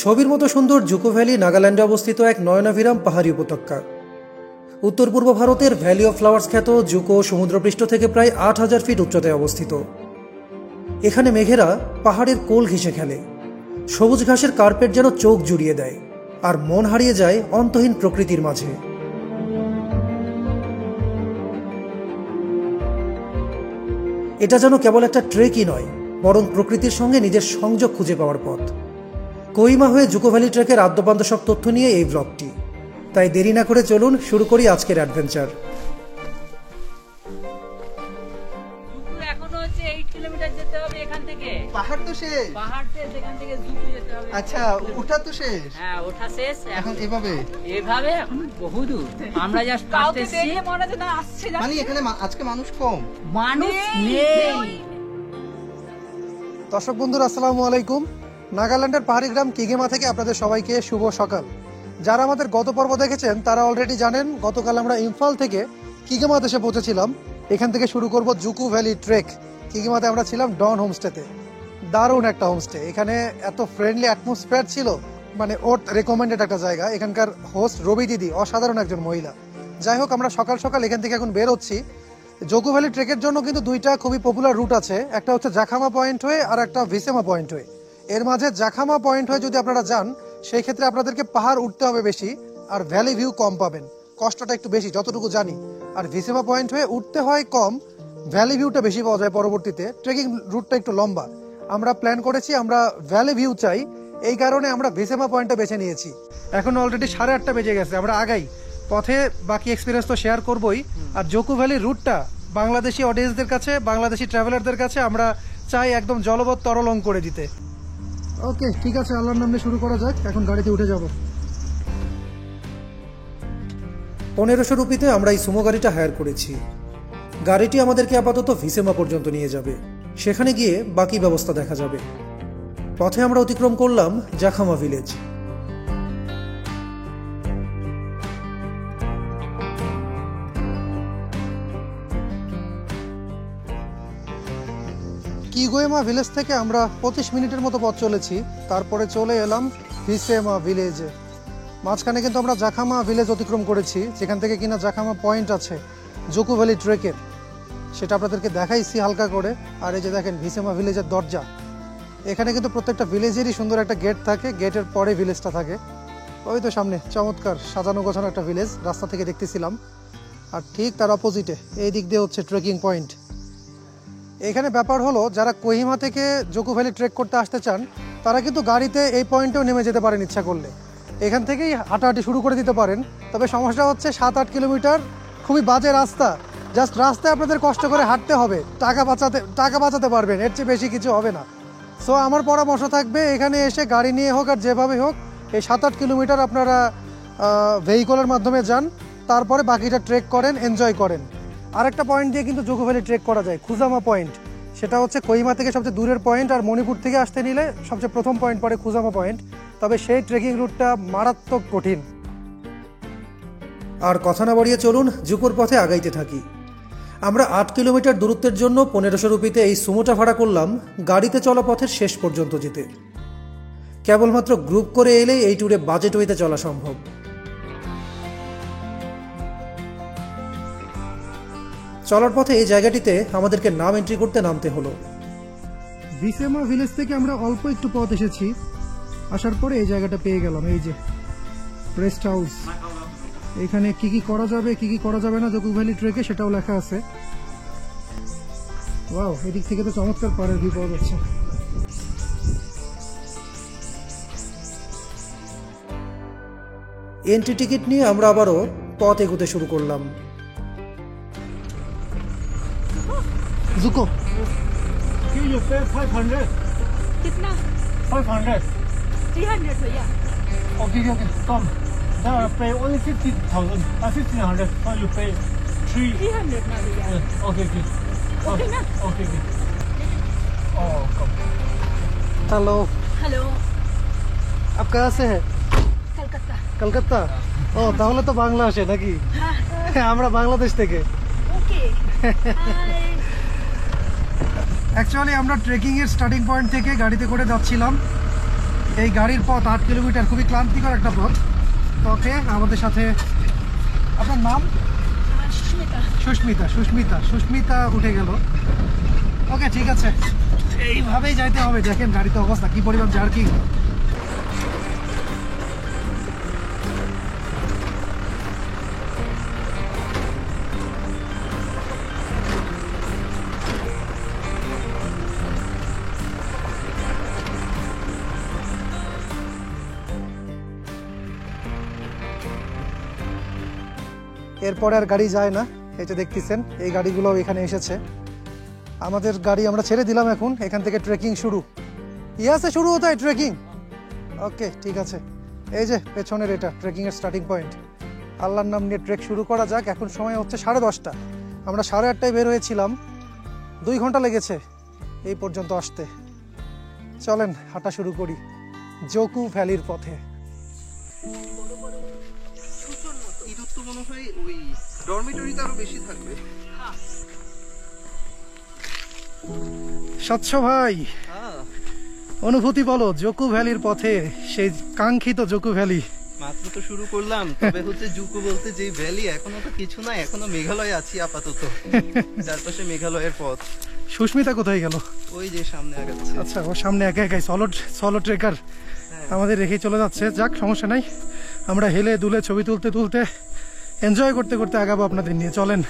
ছবির মতো সুন্দর জুকো ভ্যালি নাগাল্যান্ডে অবস্থিত এক নয়নাভিরাম পাহাড়ি উপত্যকা। উত্তর পূর্ব ভারতের ভ্যালি অফ ফ্লাওয়ার্স খ্যাত জুকো সমুদ্রপৃষ্ঠ থেকে প্রায় ৮,০০০ ফিট উচ্চতায় অবস্থিত। এখানে মেঘেরা পাহাড়ের কোল ঘেঁষে খেলে, সবুজ ঘাসের কার্পেট যেন চোখ জুড়িয়ে দেয়, আর মন হারিয়ে যায় অন্তহীন প্রকৃতির মাঝে। এটা যেন কেবল একটা ট্রেকই নয়, বরং প্রকৃতির সঙ্গে নিজের সংযোগ খুঁজে পাওয়ার পথ। কোহিমা হয়ে জুকো ভ্যালি ট্রেকের আদ্যপান্ত সব তথ্য নিয়ে এই ব্লগটি। তাই দেরি না করে চলুন শুরু করি আজকের অ্যাডভেঞ্চার। এখনো হচ্ছে 8 কিলোমিটার যেতে হবে এখান থেকে। পাহাড় তো শেষ, পাহাড় থেকে এখান থেকে জুকো যেতে হবে। আচ্ছা ওঠা তো শেষ। হ্যাঁ ওঠা শেষ। এখন এভাবে এখন বহু দূর। আমরা জাস্ট ফার্স্ট এসেছি, মনে হচ্ছে না আসছে না, মানে এখানে আজকে মানুষ কম, মানুষ নেই। দর্শক বন্ধুরা আসসালামু আলাইকুম। নাগাল্যান্ডের পাহাড়ি গ্রাম কিগেমা থেকে আপনাদের সবাইকে শুভ সকাল। যারা আমাদের গত পর্ব দেখেছেন তারা অলরেডি জানেন গতকাল আমরা ইম্ফল থেকে কিগেমাতে এসে পৌঁছেছিলাম। এখান থেকে শুরু করব জুকো ভ্যালি ট্রেক। কিগেমাতে আমরা ছিলাম ডন হোমস্টেতে। দারুণ একটা হোমস্টে, এখানে এত ফ্রেন্ডলি অ্যাটমসফিয়ার ছিল, মানে ওর রেকমেন্ডেড একটা জায়গা। এখানকার হোস্ট রবি দিদি অসাধারণ একজন মহিলা। যাই হোক, আমরা সকাল সকাল এখান থেকে এখন বের হচ্ছি। জুকো ভ্যালি ট্রেকের জন্য কিন্তু দুইটা খুবই পপুলার রুট আছে, একটা হচ্ছে জাখামা পয়েন্ট হয়ে আর একটা ভিসেমা পয়েন্ট হয়ে। এর মাঝে জাখামা পয়েন্ট হয়ে যদি আপনারা যান সেই ক্ষেত্রে আপনাদেরকে পাহাড় উঠতে হবে বেশি, আর ভ্যালি ভিউ কম পাবেন, কষ্টটা একটু বেশি যতটুকু জানি। আর ভিসেমা পয়েন্ট হয়ে উঠতে হয় কম, ভ্যালি ভিউটা বেশি পাওয়া যায় পরবর্তীতে। ট্রেকিং রুটটা একটু লম্বা। আমরা প্ল্যান করেছি আমরা ভ্যালি ভিউ চাই, এই কারণে আমরা ভিসেমা পয়েন্টটা বেছে নিয়েছি। এখন অলরেডি 8:30 বেজে গেছে, আমরা আগাই। পথে বাকি এক্সপিরিয়েন্স তো শেয়ার করবোই। আর জুকো ভ্যালির রুটটা বাংলাদেশি অডিয়েন্সদের কাছে, বাংলাদেশি ট্রাভেলারদের কাছে আমরা চাই একদম জলবৎ তরলং করে দিতে। ওকে, ঠিক আছে, আল্লাহর নামে শুরু করা যাক। এখন গাড়িতে উঠে যাব। 1500 রুপিতে আমরা এই সুমো গাড়িটা হায়ার করেছি। গাড়িটি আমাদেরকে আপাতত ভিসেমা পর্যন্ত নিয়ে যাবে, সেখানে গিয়ে বাকি ব্যবস্থা দেখা যাবে। পথে আমরা অতিক্রম করলাম জাখামা ভিলেজ। কিগোয়েমা ভিলেজ থেকে আমরা 25 মিনিটের মতো পথ চলেছি, তারপরে চলে এলাম ভিসেমা ভিলেজে। মাঝখানে কিন্তু আমরা জাখামা ভিলেজ অতিক্রম করেছি, যেখান থেকে কিনা জাখামা পয়েন্ট আছে জুকো ভ্যালি ট্রেকের, সেটা আপনাদেরকে দেখাইছি হালকা করে। আর এই যে দেখেন ভিসেমা ভিলেজের দরজা। এখানে কিন্তু প্রত্যেকটা ভিলেজেরই সুন্দর একটা গেট থাকে, গেটের পরে ভিলেজটা থাকে। ওই তো সামনে চমৎকার সাজানো গোছানো একটা ভিলেজ, রাস্তা থেকে দেখতেছিলাম। আর ঠিক তার অপোজিটে এই দিক দিয়ে হচ্ছে ট্রেকিং পয়েন্ট। এখানে ব্যাপার হলো, যারা কোহিমা থেকে জুকো ভ্যালি ট্রেক করতে আসতে চান তারা কিন্তু গাড়িতে এই পয়েন্টেও নেমে যেতে পারেন ইচ্ছা করলে। এখান থেকেই হাঁটাহাঁটি শুরু করে দিতে পারেন। তবে সমস্যা হচ্ছে 7-8 কিলোমিটার খুবই বাজে রাস্তা। জাস্ট রাস্তায় আপনাদের কষ্ট করে হাঁটতে হবে, টাকা বাঁচাতে পারবেন, এর চেয়ে বেশি কিছু হবে না। সো আমার পরামর্শ থাকবে, এখানে এসে গাড়ি নিয়ে হোক আর যেভাবে হোক এই 7-8 কিলোমিটার আপনারা ভেহিকলের মাধ্যমে যান, তারপরে বাকিটা ট্রেক করেন, এনজয় করেন। আরেকটা পয়েন্ট দিয়ে কিন্তু জুকো ভ্যালি ট্রেক করা যায়, খুজামা পয়েন্ট। সেটা হচ্ছে কোহিমা থেকে সবচেয়ে দূরের পয়েন্ট, আর মণিপুর থেকে আসতে নিলে সবচেয়ে প্রথম পয়েন্ট পড়ে খুজামা পয়েন্ট। তবে সেই ট্রেকিং রুটটা মারাত্মক কঠিন। আর কথা না বাড়িয়ে চলুন জুকোর পথে আগাইতে থাকি। আমরা 8 কিলোমিটার দূরত্বের জন্য 1500 রুপিতে এই সুমোটা ভাড়া করলাম গাড়িতে চলা পথের শেষ পর্যন্ত যেতে। কেবলমাত্র গ্রুপ করে এলেই এই ট্যুরে বাজেট ওয়েতে চলা সম্ভব। চলার পথে এই জায়গাটিতে আমাদেরকে নাম এন্ট্রি করতে নামতে হলো। ভিসেমা ভিলেজ থেকে আমরা অল্প একটু পথ এসেছি, আসার পরে এই জায়গাটা পেয়ে গেলাম। এই যে রেস্ট হাউস, এখানে কি কি করা যাবে কি কি করা যাবে না জুকো ভ্যালি ট্রেকে সেটাও লেখা আছে। ওয়াও, এদিক থেকে তো চমৎকার পাহাড়ের ভিউ পাওয়া যাচ্ছে। এন্ট্রি টিকিট নিয়ে আমরা আবারও পথ এগোতে শুরু করলাম। Dzukou You pay 500. कितना? 500. 300 भैया। Okay, come. Now I pay only 50,000. 1,500. So you pay 300 ना भैया। Okay. Okay ना? Okay. Oh, come. Hello, hello, आप कहाँ से है? कलकत्ता। কলকাতা। ও, তাহলে তো বাংলা আসে নাকি? আমরা বাংলাদেশ থেকে। ओके। অ্যাকচুয়ালি আমরা ট্রেকিং এর স্টার্টিং পয়েন্ট থেকে গাড়িতে করে যাচ্ছিলাম। এই গাড়ির পথ 8 কিলোমিটার, খুবই ক্লান্তিকর একটা পথ। পথে আমাদের সাথে, আপনার নাম? সুস্মিতা উঠে গেল। ওকে, ঠিক আছে, এইভাবেই যাইতে হবে। দেখেন গাড়িতে অবস্থা কি পরিমাণ জার্কিং। এরপরে আর গাড়ি যায় না, এই যে দেখতেছেন এই গাড়িগুলো এখানে এসেছে। আমাদের গাড়ি আমরা ছেড়ে দিলাম, এখন এখান থেকে ট্রেকিং শুরু। ইয়াসে শুরু হতো ট্রেকিং। ওকে, ঠিক আছে। এই যে পেছনের এটা ট্রেকিং এর স্টার্টিং পয়েন্ট। আল্লাহর নাম নিয়ে ট্রেক শুরু করা যাক। এখন সময় হচ্ছে 10:30। আমরা 8:30টায় বের হয়েছিলাম, 2 ঘন্টা লেগেছে এই পর্যন্ত আসতে। চলেন হাঁটা শুরু করি জোকু ভ্যালির পথে। ইঁদুর তো মনে হয় ওই ডরমিটরিতে আরো বেশি থাকবে। স্বচ্ছ ভাই, অনুভূতি বলো জোকু ভ্যালির পথে, সেই কাঙ্ক্ষিত জোকু ভ্যালি। মাত্র তো শুরু করলাম, তবে হচ্ছে জুকু বলতে যে ভ্যালি, এখনো তো কিছু না, এখনো মেঘালয়ে আছি আপাতত। চারপাশে মেঘালয়ের পথ। সুস্মিতা কোথায় গেল? ওই যে সামনে আগাচ্ছে। আচ্ছা, ওর সামনে একা একাই সলো ট্রেকার আমাদের রেখে চলে যাচ্ছে। যাক, সমস্যা নাই, আমরা হেলে দুলে ছবি তুলতে তুলতে এনজয় করতে করতে আগাবো আপনাদের নিয়ে। চলেন,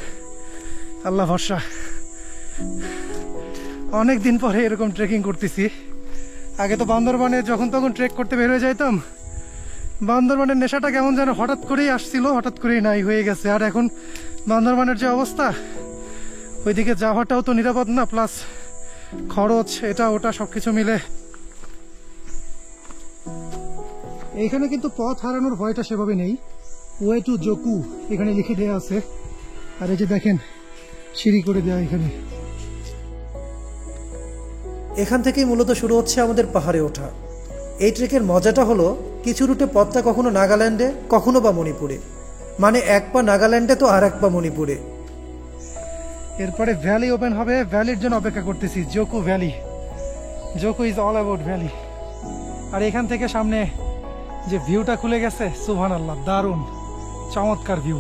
আল্লাহ ভরসা। অনেক দিন পরে এরকম ট্রেকিং করতেছি। আগে তো বান্দরবানে যখন তখন ট্রেক করতে বের হয়ে যাইতাম, বান্দরবানের নেশাটা কেমন যেন হঠাৎ করেই আসছিল, হঠাৎ করেই নাই হয়ে গেছে। আর এখন বান্দরবানের যে অবস্থা, ওইদিকে যাওয়াটাও তো নিরাপদ না, প্লাস খরচ, এটা ওটা সবকিছু মিলে। এইখানে কিন্তু পথ হারানোর ভয়টা সেভাবে নেই। ওয়ে টু জোকু এখানে লিখে দেওয়া আছে। আর এই যে দেখেন সিঁড়ি করে দেওয়া এখানে। এখান থেকেই মূলত শুরু হচ্ছে আমাদের পাহাড়ে ওঠা। এই ট্রেকের মজাটা হলো কিছু রুটে পথটা কখনো নাগাল্যান্ডে, কখনো বা মণিপুরে, মানে এক পা নাগাল্যান্ডে তো আর এক পা মণিপুরে। এরপরে ভ্যালি ওপেন হবে, ভ্যালির জন্য অপেক্ষা করতেছি। Dzukou valley, Dzukou is all about valley. আর এখান থেকে সামনে যে ভিউটা খুলে গেছে, সুবহানাল্লাহ, দারুণ চমৎকার ভিউ।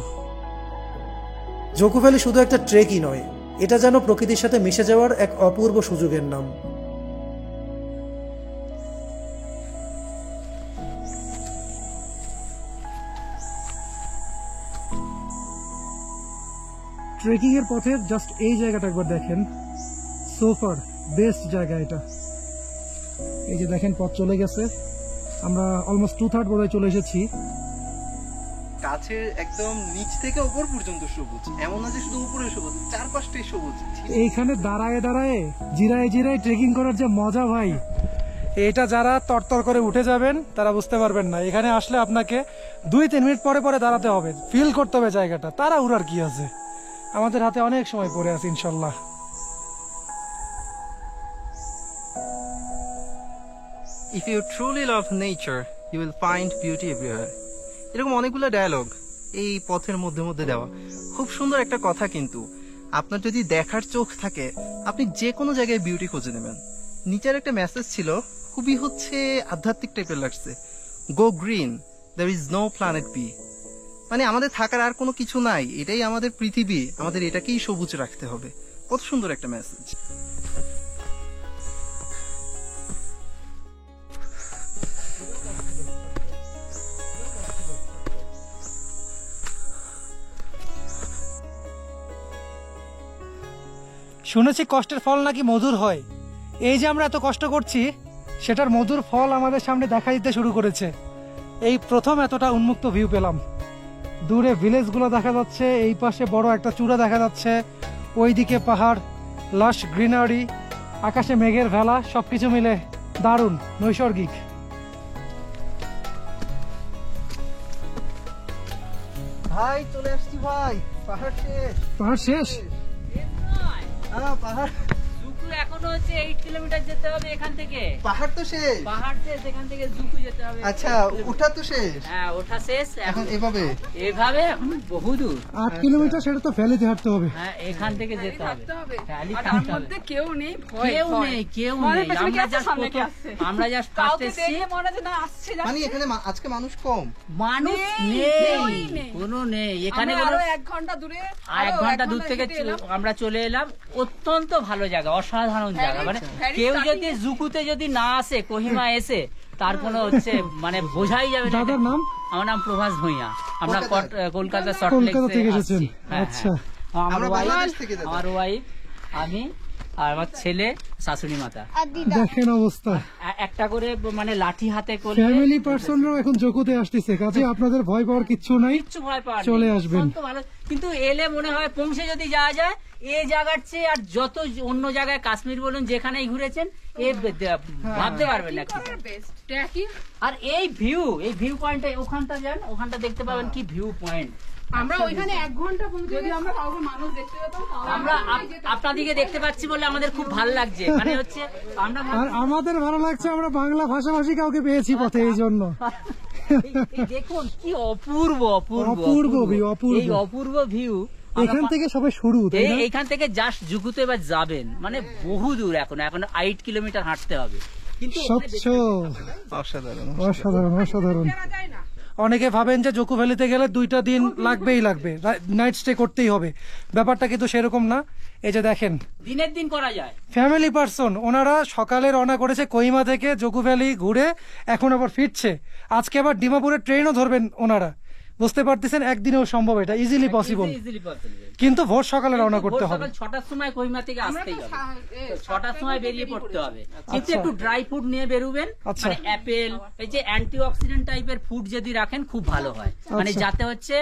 জোকু ভ্যালি শুধু একটা ট্রেকই নয়, এটা যেন প্রকৃতির সাথে মিশে যাওয়ার এক অপূর্ব সুযোগের নাম। ট্রেকিং এর পথে জাস্ট এই জায়গাটা একবার দেখেন, সোফার বেস্ট জায়গা এটা। এই যে দেখেন পথ চলে গেছে, আমরা অলমোস্ট 2/3 বোধহয় চলে এসেছি। গাছের একদম নিচ থেকে উপর পর্যন্ত সবুজ, এমন না যে শুধু উপরে সবুজ, চারপাশটাই সবুজ। এইখানে দাঁড়ায় দাঁড়ায় জিরায় জিরায় ট্রেকিং করার যে মজা ভাই, এটা যারা তরতর করে উঠে যাবেন তারা বুঝতে পারবেন না। এখানে আসলে আপনাকে 2-3 মিনিট পরে পরে দাঁড়াতে হবে, ফিল করতে হবে জায়গাটা। তারা উড়ার কি আছে, আমাদের হাতে অনেক সময় পড়ে আছে ইনশাল্লাহ। If you truly love nature, you will find beauty everywhere. এরকম অনেকগুলো ডায়ালগ এই পথের মধ্যে মধ্যে দেওয়া। খুব সুন্দর একটা কথা, কিন্তু আপনার যদি দেখার চোখ থাকে, আপনি যে কোনো জায়গায় বিউটি খুঁজে নেবেন। নিচের একটা মেসেজ ছিল, খুবই হচ্ছে আধ্যাত্মিক টাইপের লাগছে। Go green, there is no planet B. মানে আমাদের থাকার আর কোনো কিছু নাই, এটাই আমাদের পৃথিবী, আমাদের এটাকেই সবুজ রাখতে হবে। কত সুন্দর একটা মেসেজ। শুনেছি কষ্টের ফল নাকি মধুর হয়। এই যে আমরা এত কষ্ট করছি, সেটার মধুর ফল আমাদের সামনে দেখা দিতে শুরু করেছে। এই প্রথম এতটা উন্মুক্ত ভিউ পেলাম। দূরে ভিলেজগুলো দেখা যাচ্ছে, এই পাশে বড় একটা চূড়া দেখা যাচ্ছে, ওইদিকে পাহাড়, লাশ গ্রিনারি, আকাশে মেঘের ভেলা, সবকিছু মিলে দারুণ নৈসর্গিক। ভাই চলে আসছি ভাই, পাহাড় শেষ। পাহাড় শেষ? হ্যাঁ পাহাড়। এখনো হচ্ছে 8 কিলোমিটার যেতে হবে এখান থেকে। পাহাড় তো শেষ। পাহাড় শেষ, এখান থেকে জুকু যেতে হবে। আচ্ছা, ওঠা তো শেষ। হ্যাঁ, ওঠা শেষ। এখন এভাবে এখন বহু দূর। 8 কিলোমিটার সেটা তো ভ্যালিতে হাঁটতে হবে। হ্যাঁ, এখান থেকে যেতে হবে। খালি আর তার হাঁটতে হবে। মধ্যে কেউ নেই, ভয়, কেউ ভয়। নেই, কেউ মনে নেই। পেছনে কি আমরা আছে, জাস্ট সামনে কি আছে? আমরা জাস্ট ফার্স্ট কাউকে এসেছি। দেখলে মনে হচ্ছে না আসছে, মানে যাচ্ছে। এখানে আজকে মানুষ কম। মানুষ কেউই নেই, নেই। কোনো নেই এখানে। আমরা কোনো আরো 1 ঘন্টা দূরে, আর 1 আরো ঘন্টা 1 দূর থেকে হেঁটে এলাম। আমরা চলে এলাম। অত্যন্ত ভালো জায়গা, অসাধারণ জায়গা। মানে very কেউ starting যদি জুকুতে যদি না আসে, কোহিমা এসে, তার কোনো হচ্ছে মানে বোঝাই যাবে না। দাদার নাম? আমার নাম প্রভাস ভূঁইয়া। আমরা কলকাতা কলকাতা থেকে এসেছেন। হ্যাঁ, আচ্ছা। আমার আমরা ওয়াইফ, বাংলাদেশ থেকে দাদা। আমার ওয়াইফ, আমি আর আমার ছেলে, শাশুড়ি মাতা। দেখেন অবস্থা, একটা করে মানে লাঠি হাতে করে ফ্যামিলি পার্সনরাও এখন জকুতে আসতেছে, কাজে আপনাদের ভয় পাওয়ার কিচ্ছু নাই। কিচ্ছু ভয় পাওয়ার নেই। চলে আসবেন। অত্যন্ত ভালো। কিন্তু এলে মনে হয় পৌঁছে যদি যাওয়া যায়, এই জায়গার চেয়ে আর যত অন্য জায়গায় কাশ্মীর বলুন যেখানেই ঘুরেছেন, ভাবতে পারবেন না। Best, trekking. আর এই ভিউ পয়েন্টটা, ওখানটা যান, ওখানটা দেখতে পাবেন কি ভিউ পয়েন্ট। আমরা ওইখানে 1 ঘন্টা পৌঁছে, যদি আমরা কাউকে মানুষ দেখতে পেতাম তাহলে আমরা আপনাদেরকে দেখতে পাচ্ছি বলে আমাদের খুব ভালো লাগছে। মানে হচ্ছে আমরা আর আমাদের ভালো লাগছে, আমরা বাংলা ভাষাভাষী কাউকে পেয়েছি পথে, এই জন্য। এই দেখুন কি অপূর্ব অপূর্ব অপূর্ব view, অপূর্ব। এই অপূর্ব ভিউ। এখান থেকে সবে শুরু, তাই না? এইখান থেকে জাস্ট জুকুতে এবার যাবেন, মানে বহু দূর। এখন 8 কিলোমিটার হাঁটতে হবে। কিন্তু স্বচ্ছ, অসাধারণ। অসাধারণ, অসাধারণ। যায় না। অনেকে ভাবেন যে জকু ভ্যালিতে গেলে 2টা দিন লাগবে, নাইট স্টে করতেই হবে। ব্যাপারটা কিন্তু সেরকম না। এই যে দেখেন, দিনের দিন করা যায়। ফ্যামিলি পার্সন, ওনারা সকালে রওনা করেছে কোহিমা থেকে, জকু ভ্যালি ঘুরে এখন আবার ফিরছে। আজকে আবার ডিমাপুরের ট্রেনও ধরবেন ওনারা। বুঝতে পারতেছেন, একদিনেও সম্ভব, এটা ইজিলি পসিবল। Easily possible। কিন্তু ভোর সকালে রওনা করতে ভোর হবে। সকাল 6টার সময় কোহিমা থেকে আসতেই হবে। 6টার সময় বেরিয়ে পড়তে হবে। কিন্তু আচ্ছা। একটু ড্রাই ফুড নিয়ে বেরোবেন। আচ্ছা। মানে অ্যাপেল, এই যে অ্যান্টি অক্সিডেন্ট টাইপের ফুড যদি রাখেন খুব ভালো হয়। মানে আচ্ছা। যাতে হচ্ছে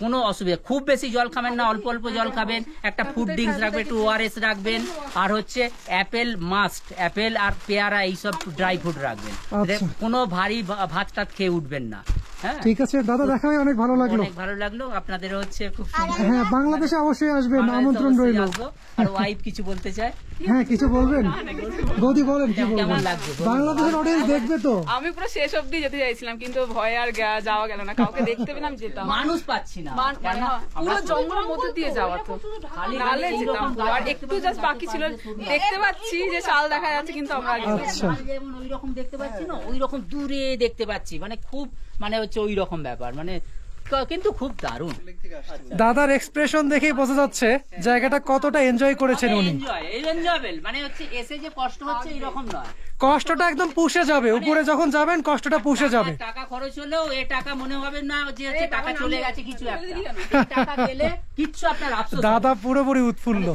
কোনো অসুবিধা, খুব বেশি জল খাবেন না, অল্প অল্প জল খাবেন। একটা ফুড ড্রিঙ্কস রাখবেন, একটু ওআরএস রাখবেন। আর হচ্ছে অ্যাপেল মাস্ট, অ্যাপেল আর পেয়ারা এইসব ড্রাই ফুড রাখবেন। আচ্ছা। কোনো ভারী ভাত টাত খেয়ে উঠবেন না। হ্যাঁ, ঠিক আছে দাদা, দেখা হয়ে অনেক ভালো লাগলো। অনেক ভালো লাগলো। আপনাদের হচ্ছে খুব হ্যাঁ, বাংলাদেশে অবশ্যই আসবেন, আমন্ত্রণ রইল। আর ওয়াইফ কিছু বলতে চায়? হ্যাঁ, কিছু বলবেন? বৌদি বলেন, কি বলবেন? কেমন লাগছে? বাংলাদেশের অডিয়েন্স দেখবে তো। আমি পুরো শেষ অব্দি যেতে চাইছিলাম, কিন্তু ভয়ে আর যাওয়া গেল না। কাউকে দেখতে পেলাম, যেতাম। মানুষ পাচ্ছি না। কেন? পুরো জঙ্গলের মধ্যে দিয়ে যাওয়া তো, খালি নালে এইরকম যেতাম পুরো। আর একটু জাস্ট বাকি ছিল, দেখতে পাচ্ছি যে শাল দেখা যাচ্ছে, কিন্তু আমরা আগে আচ্ছা। যেমন ওই রকম দেখতে পাচ্ছি না, ওই রকম দূরে দেখতে পাচ্ছি। মানে খুব, মানে হচ্ছে ওই রকম ব্যাপার। মানে কিন্তু খুব দারুণ। দাদার এক্সপ্রেশন দেখেই বোঝা যাচ্ছে জায়গাটা কতটা এনজয় করেছেন উনি। এনজয়েবল, মানে হচ্ছে এসে যে কষ্ট হচ্ছে এরকম নয়। কষ্টটা একদম পুষে যাবে, উপরে যখন যাবেন কষ্টটা পুষে যাবে। টাকা খরচ হলেও এ টাকা মনে হবে না যে হচ্ছে টাকা চলে গেছে কিছু একটা। এই টাকা গেলে কিচ্ছু আপনার আফসোস হবে না। দাদা পুরোপুরি উৎফুল্ল।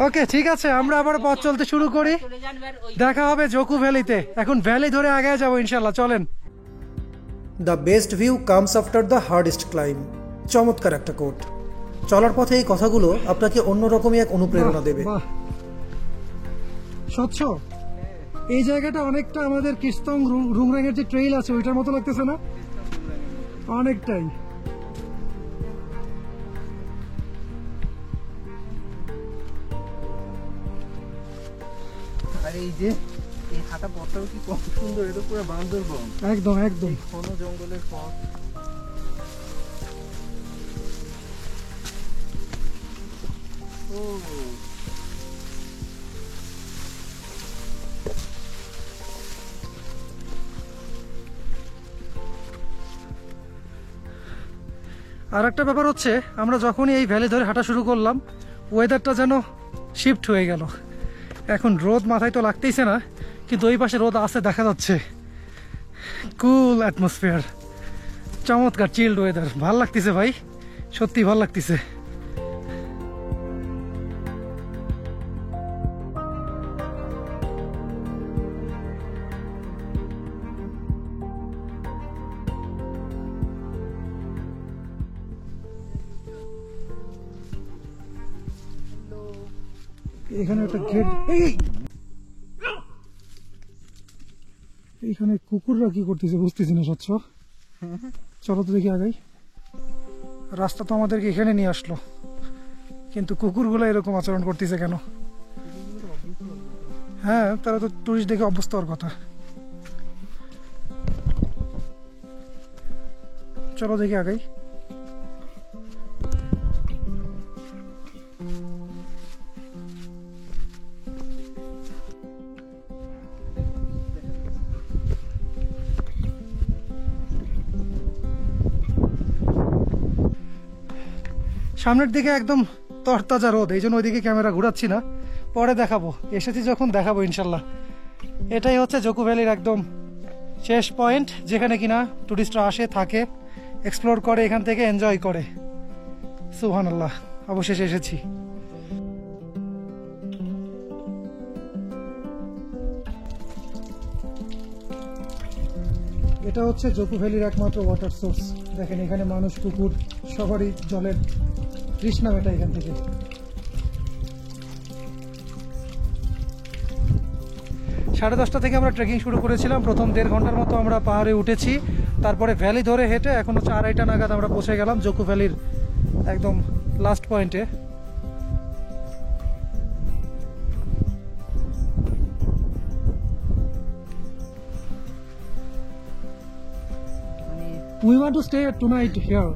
ওকে, ঠিক আছে, আমরা আবার পথ চলতে শুরু করি। চলে যান এবার ওই দেখা হবে জকু ভ্যালিতে। এখন ভ্যালি ধরে আগে যাবো ইনশাল্লাহ, চলেন। The best view comes after the hardest claim. চমৎকার একটা কোট। চলার পথে এই কথাগুলো আপনাকে অন্যরকমই এক অনুপ্রেরণা দেবে। স্বচ্ছ, এই জায়গাটা অনেকটা আমাদের কিস্তং রুংরাঙের যে ট্রেইল আছে ওইটার মতো লাগতেছে না? অনেকটাই। আর এই যে এই হাঁটা পথটাও কি কত সুন্দর, এটা পুরো বান্দরবন, একদম একদম। ঘন জঙ্গলের পথ। ও আর একটা ব্যাপার হচ্ছে, আমরা যখনই এই ভ্যালি ধরে হাঁটা শুরু করলাম, ওয়েদারটা যেন শিফট হয়ে গেল। এখন রোদ মাথায় তো লাগতেইছে না, কিন্তু ওই পাশে রোদ আছে দেখা যাচ্ছে। কুল অ্যাটমসফিয়ার, চমৎকার চিল্ড ওয়েদার। ভাল লাগতেছে ভাই, সত্যি ভাল লাগতেছে। এখানে একটা গেট, এইখানে কুকুররা কি করতেছে বুঝতেছি না। স্বচ্ছ, চলো তো দেখি আগাই। রাস্তা তো আমাদেরকে এখানে নিয়ে আসলো, কিন্তু কুকুরগুলো এরকম আচরণ করতেছে কেন? হ্যাঁ, তারা তো টুরিস্ট দেখে অভ্যস্ত হওয়ার কথা। চলো দেখি আগাই। সামনের দিকে একদম তরতাজা রোদ, এই জন্য ওইদিকে ক্যামেরা ঘুরাচ্ছি না, পরে দেখাবো, এসেছি যখন দেখাবো ইনশাল্লাহ। এটাই হচ্ছে জোকো ভ্যালির একদম শেষ পয়েন্ট, যেখানে কিনা টুরিস্টরা আসে, থাকে, এক্সপ্লোর করে, এখান থেকে এনজয় করে। সুবহানাল্লাহ, অবশেষে এসেছি। এটা হচ্ছে জোকো ভ্যালির একমাত্র ওয়াটার সোর্স। দেখেন এখানে মানুষ, কুকুর সবারই জলের তৃষ্ণা মেটায় এখান থেকে। 10:30 থেকে আমরা ট্রেকিং শুরু করেছিলাম। প্রথম 1.5 ঘন্টার মতো আমরা পাহাড়ে উঠেছি, তারপরে ভ্যালি ধরে হেঁটে এখন হচ্ছে 2:30 নাগাদ আমরা পৌঁছে গেলাম জোকো ভ্যালির একদম লাস্ট পয়েন্টে। We want to stay tonight here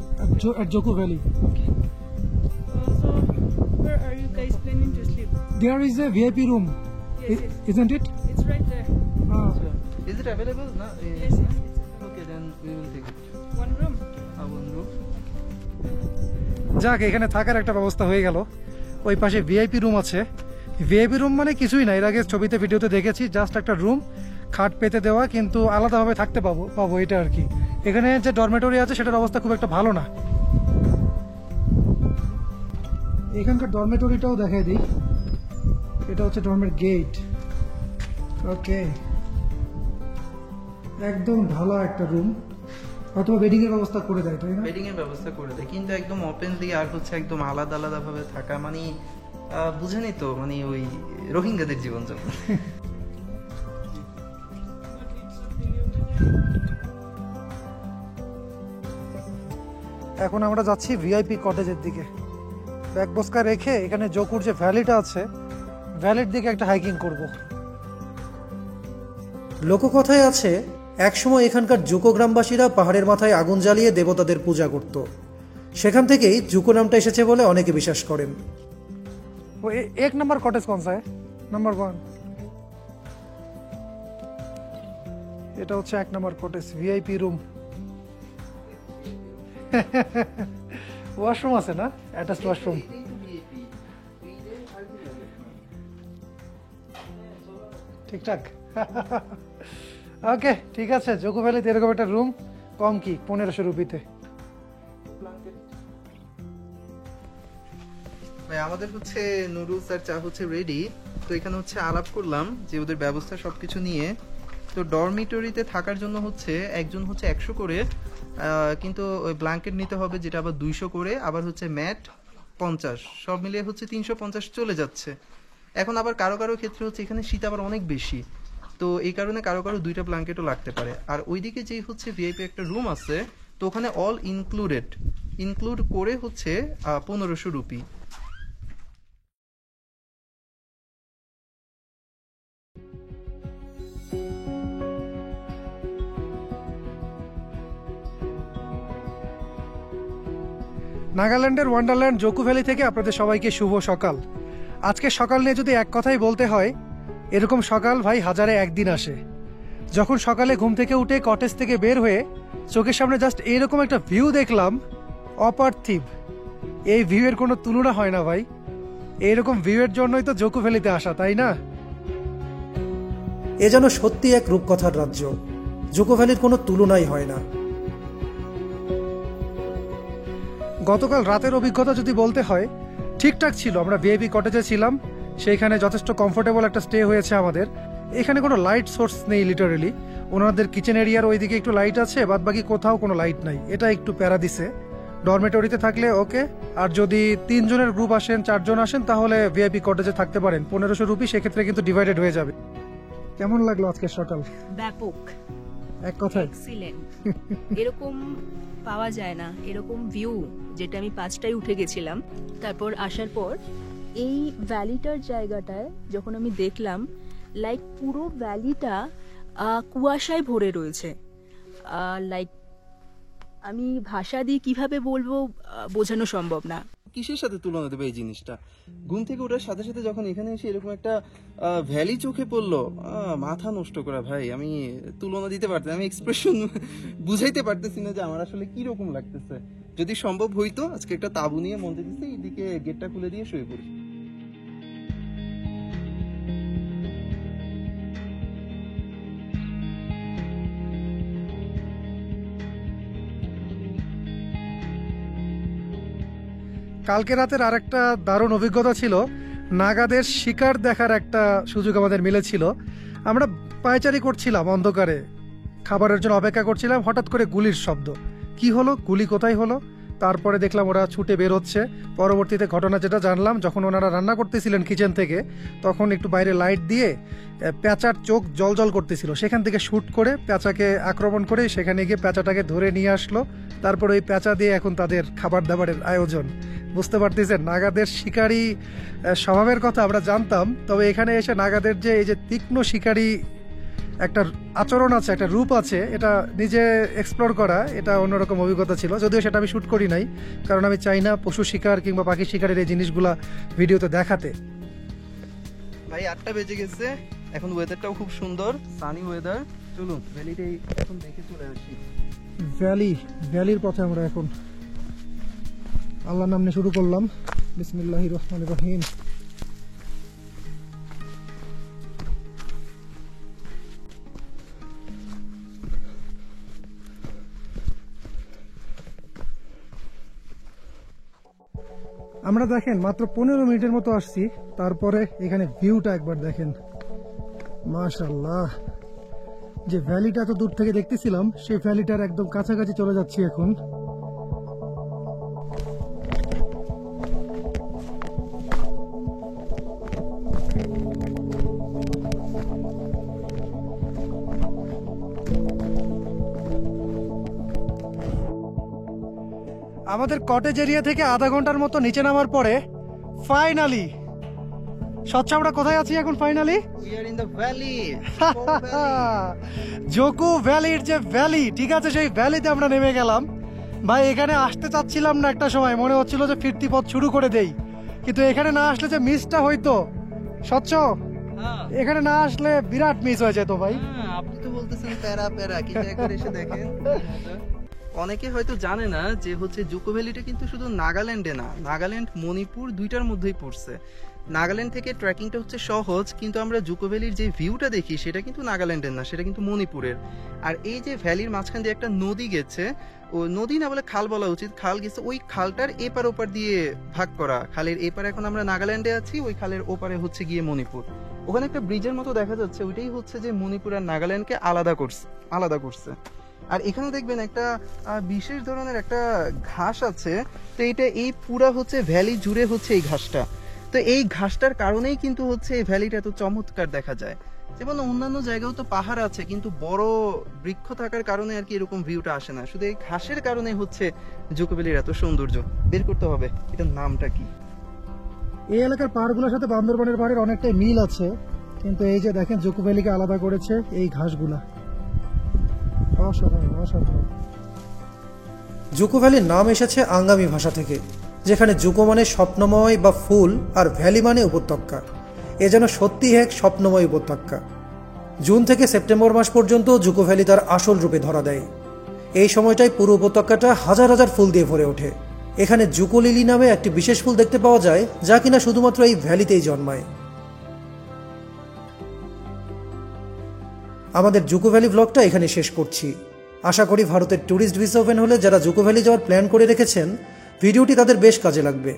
at Joko Valley. So, where are you guys planning to sleep? There is a VIP room, Yes, yes. isn't it? It's right there. Is it available? No? Yes, yes. Okay, then we will take it. One room. One room. যাক, এখানে থাকার একটা ব্যবস্থা হয়ে গেল। ওই পাশে VIP room আছে। ভিআইপি রুম মানে কিছুই না, এর আগে ছবিতে ভিডিওতে দেখেছি, জাস্ট একটা রুম, খাট পেতে দেওয়া, কিন্তু আলাদাভাবে থাকতে পাবো এটা আর কি। এখানে যে ডরমেটরি আছে সেটার অবস্থা খুব একটা ভালো না। এখানকার ডরমেটরিটাও দেখাই দিই। এটা হচ্ছে ডরমের গেট। ওকে, একদম ঢালা একটা রুম, অথবা বেডিং এর ব্যবস্থা করে দেয়, তাই না? বেডিং এর ব্যবস্থা করে দেয়, কিন্তু একদম ওপেনলি আর হচ্ছে একদম আলাদা আলাদা ভাবে থাকা, মানে বুঝেনি তো, মানে ওই রোহিঙ্গাদের জীবনযাপন। এখন আমরা যাচ্ছি ভিআইপি কটেজের দিকে। ব্যাগ বস্কা রেখে এখানে জোকুর যে ভ্যালিটা আছে, ভ্যালির দিকে একটা হাইকিং করব। লোককথায় আছে, একসময় এখানকার জুকো গ্রামবাসীরা পাহাড়ের মাথায় আগুন জ্বালিয়ে দেবতাদের পূজা করত। সেখান থেকেই জুকো নামটা এসেছে বলে অনেকে বিশ্বাস করেন। वो एक नंबर कॉटेज कौन सा है? नंबर 1। এটা হচ্ছে 1 নম্বর কটেজ, ভিআইপি রুম। ওয়াশরুম আছে না, অ্যাটাচড ওয়াশরুম। ঠিকঠাক। ওকে, ঠিক আছে। জোকো ভ্যালিতে এরকম একটা রুম কম কি 1500 রুপিতে। ভাই আমাদের হচ্ছে নুডলস আর চা হচ্ছে রেডি। তো এখানে হচ্ছে আলাপ করলাম যে ওদের ব্যবস্থা সবকিছু নিয়ে। তো ডরমিটরিতে থাকার জন্য হচ্ছে একজন হচ্ছে 100 করে, কিন্তু ওই ব্ল্যাঙ্কেট নিতে হবে যেটা আবার 200 করে, আবার হচ্ছে ম্যাট 50, সব মিলিয়ে হচ্ছে 350 চলে যাচ্ছে। এখন আবার কারো কারো ক্ষেত্রে হচ্ছে এখানে শীত আবার অনেক বেশি, তো এই কারণে কারো কারো 2টা ব্ল্যাঙ্কেটও লাগতে পারে। আর ওইদিকে যেই হচ্ছে ভিআইপি একটা রুম আছে, তো ওখানে অল ইনক্লুড করে হচ্ছে 1500 রুপি। নাগাল্যান্ডের ওয়ান্ডারল্যান্ড জোকো ভ্যালি থেকে আপনাদের সবাইকে শুভ সকাল। আজকে সকাল নিয়ে যদি এক কথাই বলতে হয়, এরকম সকাল ভাই হাজারে একদিন আসে। যখন সকালে ঘুম থেকে উঠে কটেজ থেকে বের হয়ে চোখের সামনে জাস্ট এইরকম একটা ভিউ দেখলাম, অপার্থিব। এই ভিউয়ের কোনো তুলনা হয় না ভাই। এইরকম ভিউয়ের জন্যই তো জোকো ভ্যালিতে আসা, তাই না? এ যেন সত্যি এক রূপকথার রাজ্য। জোকো ভ্যালির কোনো তুলনাই হয় না। গতকাল রাতের অভিজ্ঞতা যদি বলতে হয়, ঠিকঠাক ছিল। আমরা ভিআইপি কটেজে ছিলাম, সেইখানে যথেষ্ট কমফোর্টেবল একটা স্টে হয়েছে আমাদের। এখানে কোনো লাইট সোর্স নেই লিটারেলি। ওনাদের কিচেন এরিয়ার ওইদিকে একটু লাইট আছে, বাদ বাকি কোথাও কোনো লাইট নাই। এটা একটু প্যারা দিছে। ডরমেটরিতে থাকলে ওকে, আর যদি 3 জনের গ্রুপ আসেন, 4 জন আসেন, তাহলে ভিআইপি কটেজে থাকতে পারেন। 1500 রুপি, সেক্ষেত্রে কিন্তু ডিভাইডেড হয়ে যাবে। কেমন লাগলো আজকে সকাল? ব্যাপক, এক কথায় এক্সিলেন্ট। এরকম পাওয়া যায় না, এরকম ভিউ, যেটা আমি 5টায় উঠে গেছিলাম। তারপর আসার পর এই ভ্যালিটার জায়গাটায় যখন আমি দেখলাম, লাইক পুরো ভ্যালিটা কুয়াশায় ভরে রয়েছে। লাইক আমি ভাষা দিয়ে কিভাবে বলবো বোঝানো সম্ভব না। কিসের সাথে তুলনা দেবে এই জিনিসটা? ঘুম থেকে ওঠার সাথে সাথে যখন এখানে এসে এরকম একটা ভ্যালি চোখে পড়লো, মাথা নষ্ট করা ভাই। আমি তুলনা দিতে পারতেছি, আমি এক্সপ্রেশন বুঝাইতে পারতেছি না যে আমার আসলে কি রকম লাগতেছে। যদি সম্ভব হইতো আজকে একটা তাঁবু নিয়ে মন দিতেছে, এইদিকে গেটটা খুলে দিয়ে শুয়ে পড়ি। কালকে রাতের আরেকটা দারুণ অভিজ্ঞতা ছিল, নাগাদের শিকার দেখার একটা সুযোগ আমাদের মিলেছিল। আমরা পায়চারি করছিলাম অন্ধকারে, খাবারের জন্য অপেক্ষা করছিলাম, হঠাৎ করে গুলির শব্দ। কি হলো, গুলি কোথায় হলো? তারপরে দেখলাম ওরা ছুটে বের হচ্ছে। পরবর্তীতে ঘটনা যেটা জানলাম, যখন ওনারা রান্না করতেছিলেন কিচেন থেকে, তখন একটু বাইরে লাইট দিয়ে পেঁচার চোখ জল করতেছিল, সেখান থেকে শ্যুট করে পেঁচাকে আক্রমণ করে সেখানে গিয়ে পেঁচাটাকে ধরে নিয়ে আসলো। তারপর ওই পেঁচা দিয়ে এখন তাদের খাবার দাবারের আয়োজন। বুঝতে পারতেছেন নাগাদের শিকারী স্বভাবের কথা আমরা জানতাম, তবে এখানে এসে নাগাদের যে এই যে তীক্ষ্ণ শিকারী একটা আচরণ আছে, একটা রূপ আছে, এটা নিজে এক্সপ্লোর করা, এটা অন্যরকম অভিজ্ঞতা ছিল। যদিও সেটা আমি শ্যুট করি নাই, কারণ আমি চাই না পশু শিকার কিংবা পাখি শিকারের এই জিনিসগুলা ভিডিওতে দেখাতে। ভাই 8টা বেজে গেছে, এখন ওয়েদারটাও খুব সুন্দর, সানি ওয়েদার। চলুন ভ্যালিটাই এখন দেখে চলে আসি। ভ্যালির পথে আমরা এখন আল্লাহর নাম নিয়ে শুরু করলাম। বিসমিল্লাহির রহমানির রহিম। আমরা দেখেন মাত্র 15 মিনিটের মতো আসছি, তারপরে এখানে ভিউটা একবার দেখেন, মাশাআল্লাহ। যে ভ্যালিটা এত দূর থেকে দেখতেছিলাম, সেই ভ্যালিটার একদম কাছাকাছি চলে যাচ্ছি এখন। আমাদের কটেজ এরিয়া থেকে আধা ঘন্টার মতো নিচে নামার পরে ফাইনালি স্বচ্ছ আমরা কোথায় আছি এখন? Finally we are in the valley, Dzukou ভ্যালির যে ভ্যালি, ঠিক আছে, সেই ভ্যালিতে আমরা নেমে গেলাম। ভাই এখানে আসতে চাচ্ছিলাম না, একটা সময় মনে হচ্ছিল যে ফিরতি পথ শুরু করে দেই, কিন্তু এখানে না আসলে যে মিসটা হইতো স্বচ্ছ, এখানে না আসলে বিরাট মিস হয়ে যেত ভাই। আপনি তো বলতেছেন প্যারা প্যারা, কিন্তু একবার এসে দেখেন। অনেকে হয়তো জানে না যে হচ্ছে জুকো ভ্যালিটা কিন্তু শুধু নাগাল্যান্ডে না, নাগাল্যান্ড মণিপুর দুইটার মধ্যেই পড়ছে। নাগাল্যান্ড থেকে ট্রেকিংটা হচ্ছে সহজ, কিন্তু আমরা জুকো ভ্যালির যে ভিউটা দেখি সেটা কিন্তু নাগাল্যান্ডের না, সেটা কিন্তু মণিপুরের। আর এই যে ভ্যালির মাঝখান দিয়ে একটা নদী গেছে, ও নদী না বলে খাল বলা উচিত, খাল গেছে, ওই খালটার এপার ওপার দিয়ে ভাগ করা। খালের এপারে এখন আমরা নাগাল্যান্ডে আছি, ওই খালের ওপারে হচ্ছে গিয়ে মণিপুর। ওখানে একটা ব্রিজের মতো দেখা যাচ্ছে, ওইটাই হচ্ছে যে মণিপুর আর নাগাল্যান্ডকে আলাদা করছে। আর এখানে দেখবেন একটা বিশেষ ধরনের একটা ঘাস আছে, তো এটা এই পুরা হচ্ছে ভ্যালি জুড়ে হচ্ছে এই ঘাসটা। তো এই ঘাসটার কারণেই কিন্তু হচ্ছে এই ভ্যালিটা এত চমৎকার দেখা যায়। যেমন অন্যান্য জায়গাও তো পাহাড় আছে, কিন্তু বড় বৃক্ষ থাকার কারণে আর কি এরকম ভিউটা আসে না, শুধু এই ঘাসের কারণে হচ্ছে জুকো ভ্যালির এত সৌন্দর্য। বের করতে হবে এটার নামটা কি। এই এলাকার পাহাড়গুলোর সাথে বান্দরবানের পাহাড়ের অনেকটাই মিল আছে, কিন্তু এই যে দেখেন জুকো ভ্যালিকে আলাদা করেছে এই ঘাসগুলা, অসাধারণ অসাধারণ। জুকো ভ্যালির নাম এসেছে আঙ্গামি ভাষা থেকে, যেখানে জুকো মানে স্বপ্নময় বা ফুল, আর ভ্যালি মানে উপত্যকা। এ যেন সত্যি এক স্বপ্নময় উপত্যকা। জুন থেকে সেপ্টেম্বর মাস পর্যন্ত জুকো ভ্যালি তার আসল রূপে ধরা দেয়। এই সময়টায় পুরো উপত্যকাটা হাজার হাজার ফুল দিয়ে ভরে ওঠে। এখানে জুকো লিলি নামে একটি বিশেষ ফুল দেখতে পাওয়া যায়, যা কিনা শুধুমাত্র এই ভ্যালিতেই জন্মায়। আমাদের জুকো ভ্যালি ব্লগটা এখানে শেষ করছি। আশা করি ভারতের ট্যুরিস্ট ভিসা ওপেন হলে যারা জুকো ভ্যালি যাওয়ার প্ল্যান করে রেখেছেন, ভিডিওটি তাদের বেশ কাজে লাগবে।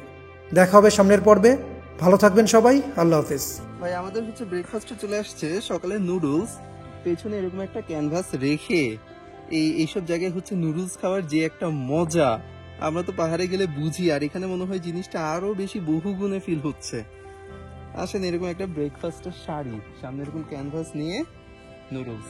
দেখা হবে সামনের পর্বে। ভালো থাকবেন সবাই, আল্লাহ হাফেজ। ভাই আমাদের হচ্ছে ব্রেকফাস্টে চলে আসছে, সকালে নুডলস, পেছনে এরকম একটা ক্যানভাস রেখে এইসব জায়গায় হচ্ছে নুডলস খাওয়ার যে একটা মজা, আমরা তো পাহাড়ে গেলে বুঝি, আর এখানে মনে হয় জিনিসটা আরো বেশি বহুগুণে ফিল হচ্ছে। আসেন এরকম একটা ব্রেকফাস্টের শাড়ি, সামনে এরকম ক্যানভাস নিয়ে নুডলস।